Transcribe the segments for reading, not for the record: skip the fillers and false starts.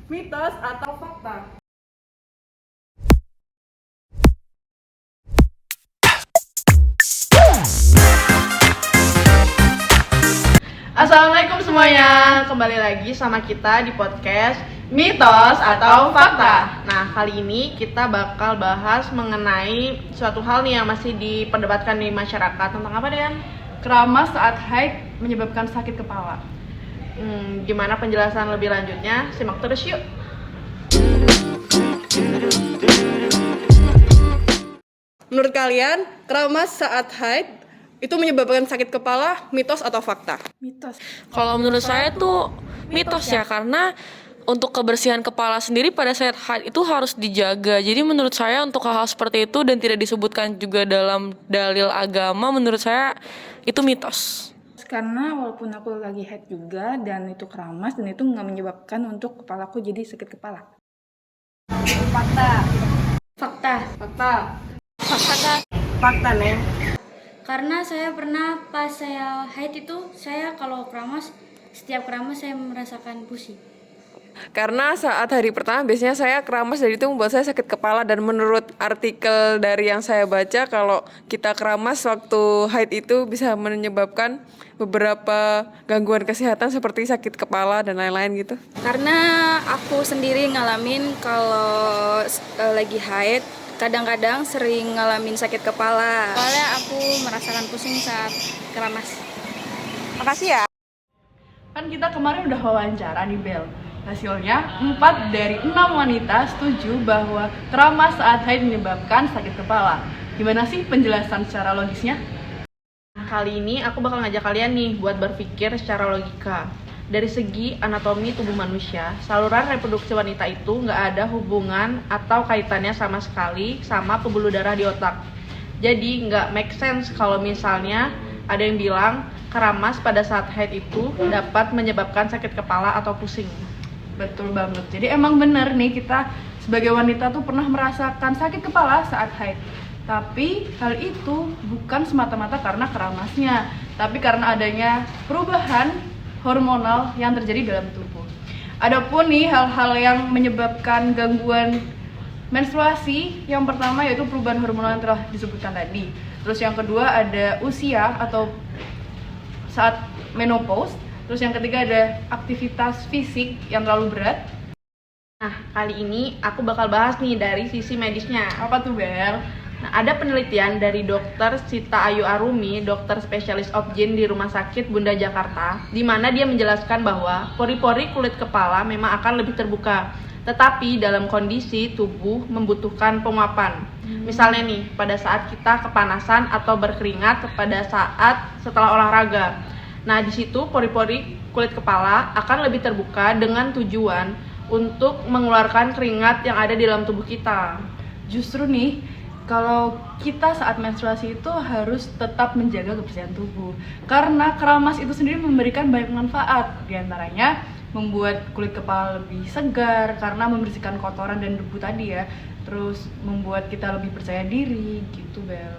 Mitos atau fakta? Assalamualaikum semuanya, kembali lagi sama kita di podcast Mitos atau Fakta. Nah, kali ini kita bakal bahas mengenai suatu hal nih yang masih diperdebatkan di masyarakat. Tentang apa, Den? Keramas saat haid menyebabkan sakit kepala. Gimana penjelasan lebih lanjutnya? Simak terus yuk. Menurut kalian, keramas saat haid itu menyebabkan sakit kepala, mitos atau fakta? Mitos. Kalau menurut saya tuh mitos ya, karena untuk kebersihan kepala sendiri pada saat haid itu harus dijaga. Jadi menurut saya untuk hal-hal seperti itu dan tidak disebutkan juga dalam dalil agama, menurut saya itu mitos. Karena walaupun aku lagi haid juga dan itu keramas dan itu nggak menyebabkan untuk kepalaku jadi sakit kepala. Fakta. Fakta. Fakta, Neng. karena saya pernah pas saya haid itu, saya kalau keramas, setiap keramas saya merasakan pusing. Karena saat hari pertama biasanya saya keramas dan itu membuat saya sakit kepala, dan menurut artikel dari yang saya baca kalau kita keramas waktu haid itu bisa menyebabkan beberapa gangguan kesehatan seperti sakit kepala dan lain-lain gitu. Karena aku sendiri ngalamin kalau lagi haid kadang-kadang sering ngalamin sakit kepala. Soalnya aku merasakan pusing saat keramas. Makasih ya. Kan kita kemarin udah wawancara nih, Bel. Hasilnya 4 dari 6 wanita setuju bahwa keramas saat haid menyebabkan sakit kepala. Gimana sih penjelasan secara logisnya? Kali ini aku bakal ngajak kalian nih buat berpikir secara logika. Dari segi anatomi tubuh manusia, saluran reproduksi wanita itu nggak ada hubungan atau kaitannya sama sekali sama pembuluh darah di otak. Jadi nggak make sense kalau misalnya ada yang bilang keramas pada saat haid itu dapat menyebabkan sakit kepala atau pusing. Betul banget. Jadi emang bener nih, kita sebagai wanita tuh pernah merasakan sakit kepala saat haid. Tapi hal itu bukan semata-mata karena keramasnya, tapi karena adanya perubahan hormonal yang terjadi dalam tubuh. Adapun nih hal-hal yang menyebabkan gangguan menstruasi, yang pertama yaitu perubahan hormonal yang telah disebutkan tadi. Terus yang kedua ada usia atau saat menopause. Terus yang ketiga ada aktivitas fisik yang terlalu berat. Nah, kali ini aku bakal bahas nih dari sisi medisnya. Apa tuh, Bel? Nah, ada penelitian dari Dr. Sita Ayu Arumi, dokter spesialis obgyn di Rumah Sakit Bunda Jakarta, di mana dia menjelaskan bahwa pori-pori kulit kepala memang akan lebih terbuka, tetapi dalam kondisi tubuh membutuhkan penguapan. Misalnya nih, pada saat kita kepanasan atau berkeringat pada saat setelah olahraga. Nah, di situ pori-pori kulit kepala akan lebih terbuka dengan tujuan untuk mengeluarkan keringat yang ada di dalam tubuh kita. Justru nih, kalau kita saat menstruasi itu harus tetap menjaga kebersihan tubuh. Karena keramas itu sendiri memberikan banyak manfaat. Di antaranya membuat kulit kepala lebih segar karena membersihkan kotoran dan debu tadi ya. Terus membuat kita lebih percaya diri gitu, Bel.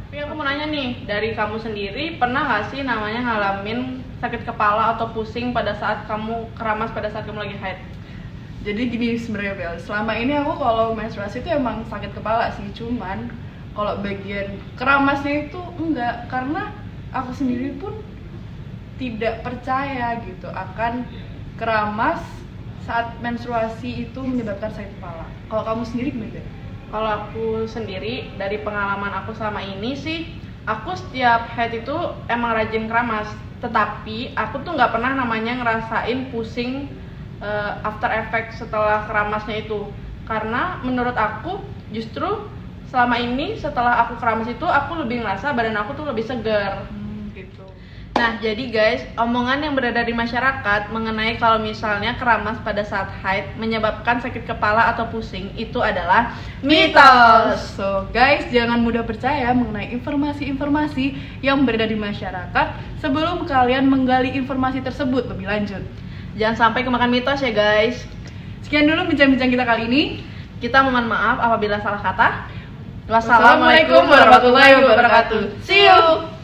Tapi aku mau nanya nih, dari kamu sendiri pernah gak sih namanya ngalamin sakit kepala atau pusing pada saat kamu keramas pada saat kamu lagi haid? Jadi gini sebenarnya, Bel, selama ini aku kalau menstruasi itu emang sakit kepala sih, cuman kalau bagian keramasnya itu enggak, karena aku sendiri pun tidak percaya gitu akan keramas saat menstruasi itu menyebabkan sakit kepala. Kalau kamu sendiri gimana, Bel? Kalau aku sendiri, dari pengalaman aku selama ini sih, aku setiap haid itu emang rajin keramas, tetapi aku tuh nggak pernah namanya ngerasain pusing after effect setelah keramasnya itu. Karena menurut aku justru selama ini setelah aku keramas itu aku lebih ngerasa badan aku tuh lebih segar gitu. Nah, jadi guys, omongan yang beredar di masyarakat mengenai kalau misalnya keramas pada saat haid menyebabkan sakit kepala atau pusing itu adalah mitos. So guys, jangan mudah percaya mengenai informasi-informasi yang beredar di masyarakat sebelum kalian menggali informasi tersebut lebih lanjut. Jangan sampai kemakan mitos ya guys. Sekian dulu bincang-bincang kita kali ini. Kita mohon maaf apabila salah kata. Wassalamualaikum warahmatullahi wabarakatuh. See you.